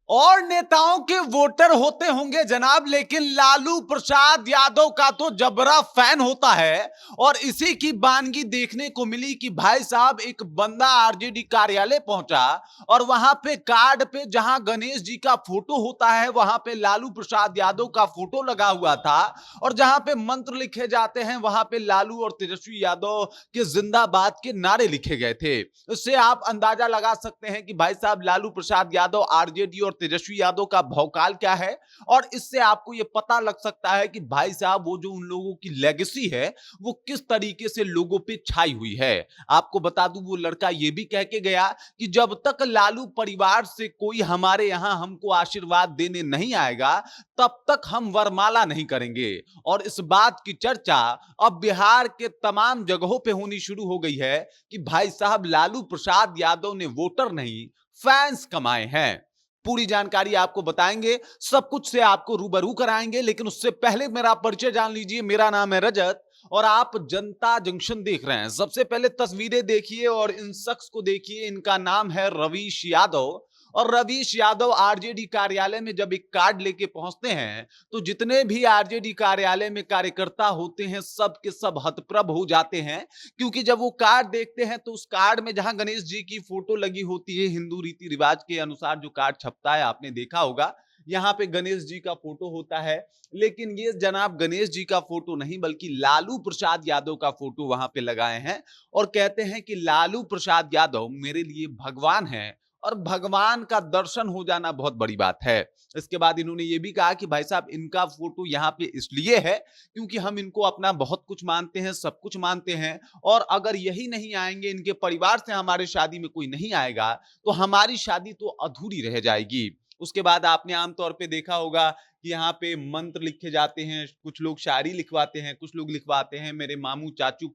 और नेताओं के वोटर होते होंगे जनाब, लेकिन लालू प्रसाद यादव का तो जबरा फैन होता है। और इसी की बानगी देखने को मिली कि भाई साहब एक बंदा आरजेडी कार्यालय पहुंचा और वहां पे कार्ड पे जहां गणेश जी का फोटो होता है वहां पे लालू प्रसाद यादव का फोटो लगा हुआ था। और जहां पे मंत्र लिखे जाते हैं वहां पे लालू और तेजस्वी यादव के जिंदाबाद के नारे लिखे गए थे। इससे आप अंदाजा लगा सकते हैं कि भाई साहब लालू प्रसाद यादव, आरजेडी और तेजस्वी यादव का भौकाल क्या है। और इससे आपको यह पता लग सकता है कि भाई साहब वो जो उन लोगों की लेगेसी है वो किस तरीके से लोगों पे छाई हुई है। आपको बता दूं वो लड़का ये भी कह के गया कि जब तक लालू परिवार से कोई हमारे यहां हमको आशीर्वाद देने नहीं आएगा तब तक हम वरमाला नहीं करेंगे। और इस बात की चर्चा अब बिहार के तमाम जगहों पे होनी शुरू हो गई है कि भाई साहब लालू प्रसाद यादव ने वोटर नहीं फैंस कमाए हैं। पूरी जानकारी आपको बताएंगे, सब कुछ से आपको रूबरू कराएंगे, लेकिन उससे पहले मेरा परिचय जान लीजिए। मेरा नाम है रजत और आप जनता जंक्शन देख रहे हैं। सबसे पहले तस्वीरें देखिए और इन शख्स को देखिए। इनका नाम है रवीश यादव। और रवीश यादव आरजेडी कार्यालय में जब एक कार्ड लेके पहुंचते हैं तो जितने भी आरजेडी कार्यालय में कार्यकर्ता होते हैं सब के सब हतप्रभ हो जाते हैं। क्योंकि जब वो कार्ड देखते हैं तो उस कार्ड में जहां गणेश जी की फोटो लगी होती है, हिंदू रीति रिवाज के अनुसार जो कार्ड छपता है आपने देखा होगा, यहाँ पे गणेश जी का फोटो होता है। लेकिन ये जनाब गणेश जी का फोटो नहीं बल्कि लालू प्रसाद यादव का फोटो वहां पे लगाए हैं। और कहते हैं कि लालू प्रसाद यादव मेरे लिए भगवान है और भगवान का दर्शन हो जाना बहुत बड़ी बात है। इसके बाद इन्होंने ये भी कहा कि भाई साहब इनका फोटो यहाँ पे इसलिए है क्योंकि हम इनको अपना बहुत कुछ मानते हैं, सब कुछ मानते हैं। और अगर यही नहीं आएंगे, इनके परिवार से हमारे शादी में कोई नहीं आएगा तो हमारी शादी तो अधूरी रह जाएगी। उसके बाद आपने आमतौर पे देखा होगा कि यहाँ पे मंत्र लिखे जाते हैं, कुछ लोग शायरी लिखवाते हैं, कुछ लोग लिखवाते हैं मेरे मामू चाचू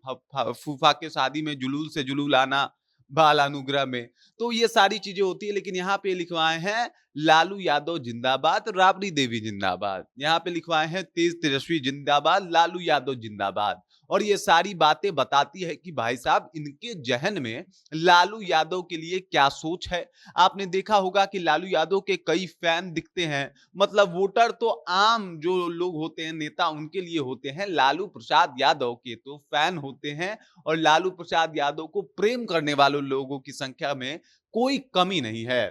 फूफा के शादी में जुलूल से जुलूल आना बाल अनुग्रह में। तो ये सारी चीजें होती है। लेकिन यहाँ पे लिखवाए हैं लालू यादव जिंदाबाद, राबड़ी देवी जिंदाबाद। यहाँ पे लिखवाए हैं तेज तेजस्वी जिंदाबाद, लालू यादव जिंदाबाद। और ये सारी बातें बताती है कि भाई साहब इनके जहन में लालू यादव के लिए क्या सोच है। आपने देखा होगा कि लालू यादव के कई फैन दिखते हैं। मतलब वोटर तो आम जो लोग होते हैं, नेता उनके लिए होते हैं, लालू प्रसाद यादव के तो फैन होते हैं। और लालू प्रसाद यादव को प्रेम करने वालों लोगों की संख्या में कोई कमी नहीं है।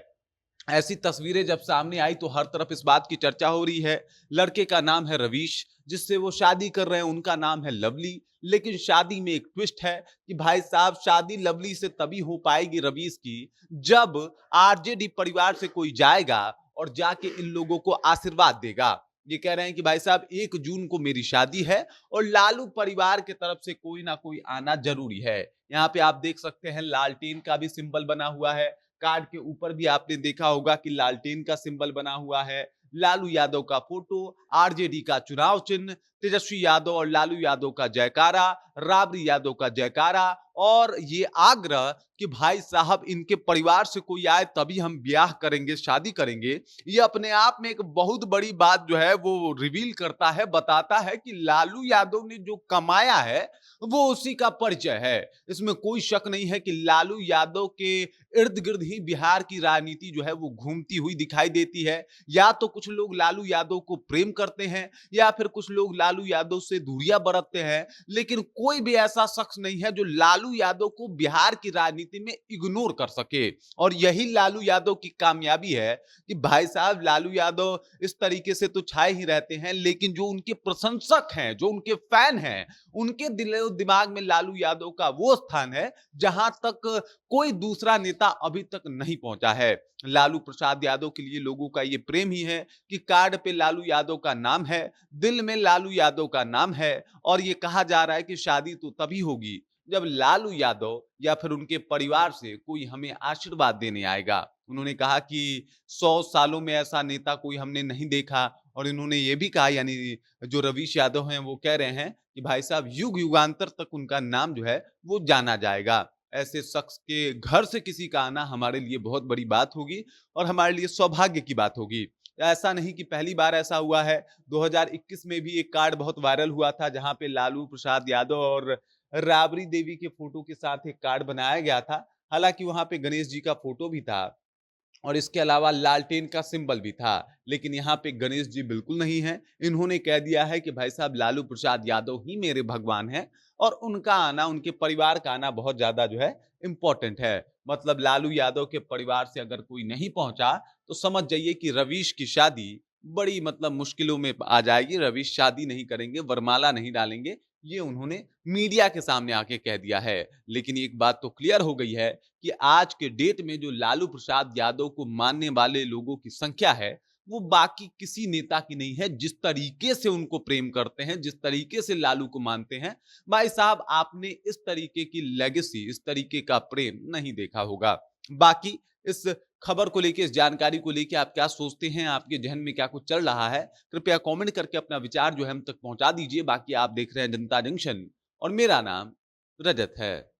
ऐसी तस्वीरें जब सामने आई तो हर तरफ इस बात की चर्चा हो रही है। लड़के का नाम है रवीश, जिससे वो शादी कर रहे हैं उनका नाम है लवली। लेकिन शादी में एक ट्विस्ट है कि भाई साहब शादी लवली से तभी हो पाएगी रवीश की जब आरजेडी परिवार से कोई जाएगा और जाके इन लोगों को आशीर्वाद देगा। ये कह रहे हैं कि भाई साहब 1 जून को मेरी शादी है और लालू परिवार की तरफ से कोई ना कोई आना जरूरी है। यहाँ पे आप देख सकते हैं लालटेन का भी सिंबल बना हुआ है। कार्ड के ऊपर भी आपने देखा होगा कि लालटेन का सिंबल बना हुआ है। लालू यादव का फोटो, आरजेडी का चुनाव चिन्ह, तेजस्वी यादव और लालू यादव का जयकारा, राबड़ी यादव का जयकारा। और ये आग्रह कि भाई साहब इनके परिवार से कोई आए तभी हम ब्याह करेंगे, शादी करेंगे। ये अपने आप में एक बहुत बड़ी बात जो है वो रिवील करता है, बताता है कि लालू यादव ने जो कमाया है वो उसी का परिचय है। इसमें कोई शक नहीं है कि लालू यादव के इर्द गिर्द ही बिहार की राजनीति जो है वो घूमती हुई दिखाई देती है। या तो कुछ लोग लालू यादव को प्रेम करते हैं या फिर कुछ लोग लालू यादव से दूरियां बरतते हैं। लेकिन कोई भी ऐसा शख्स नहीं है जो लालू यादव को बिहार की राजनीति में इग्नोर कर सके। और यही लालू यादव की कामयाबी है कि भाई साहब लालू यादव इस तरीके से तो छाए ही रहते हैं, लेकिन जो उनके प्रशंसक हैं, जो उनके फैन हैं, उनके दिलो दिमाग में लालू यादव का वो स्थान है जहां तक कोई दूसरा नेता अभी तक नहीं पहुंचा है। लालू प्रसाद यादव के लिए लोगों का ये प्रेम ही है कि कार्ड पे लालू यादव का नाम है, दिल में लालू यादव का नाम है। और ये कहा जा रहा है कि शादी तो तभी होगी जब लालू यादव या फिर उनके परिवार से कोई हमें आशीर्वाद देने आएगा। उन्होंने कहा कि 100 सालों में ऐसा नेता कोई हमने नहीं देखा। और इन्होंने ये भी कहा, यानी जो रवीश यादव हैं वो कह रहे हैं कि भाई साहब युग युगांतर तक उनका नाम जो है वो जाना जाएगा। ऐसे शख्स के घर से किसी का आना हमारे लिए बहुत बड़ी बात होगी और हमारे लिए सौभाग्य की बात होगी। ऐसा नहीं कि पहली बार ऐसा हुआ है। 2021 में भी एक कार्ड बहुत वायरल हुआ था जहां पे लालू प्रसाद यादव और राबड़ी देवी के फोटो के साथ एक कार्ड बनाया गया था। हालांकि वहां पे गणेश जी का फोटो भी था। और इसके अलावा लालटेन का सिंबल भी था। लेकिन यहाँ पे गणेश जी बिल्कुल नहीं है। इन्होंने कह दिया है कि भाई साहब लालू प्रसाद यादव ही मेरे भगवान हैं और उनका आना, उनके परिवार का आना बहुत ज्यादा जो है इंपॉर्टेंट है। मतलब लालू यादव के परिवार से अगर कोई नहीं पहुंचा तो समझ जाइए कि रवीश की शादी बड़ी मतलब मुश्किलों में आ जाएगी। रवीश शादी नहीं करेंगे, वरमाला नहीं डालेंगे, ये उन्होंने मीडिया के सामने आके कह दिया है। लेकिन एक बात तो क्लियर हो गई है कि आज के डेट में जो लालू प्रसाद यादव को मानने वाले लोगों की संख्या है वो बाकी किसी नेता की नहीं है। जिस तरीके से उनको प्रेम करते हैं, जिस तरीके से लालू को मानते हैं, भाई साहब आपने इस तरीके की लेगेसी, इस तरीके का प्रेम नहीं देखा होगा। बाकी इस खबर को लेके, इस जानकारी को लेके आप क्या सोचते हैं, आपके जहन में क्या कुछ चल रहा है, कृपया कमेंट करके अपना विचार जो है हम तक पहुंचा दीजिए। बाकी आप देख रहे हैं जनता जंक्शन और मेरा नाम रजत है।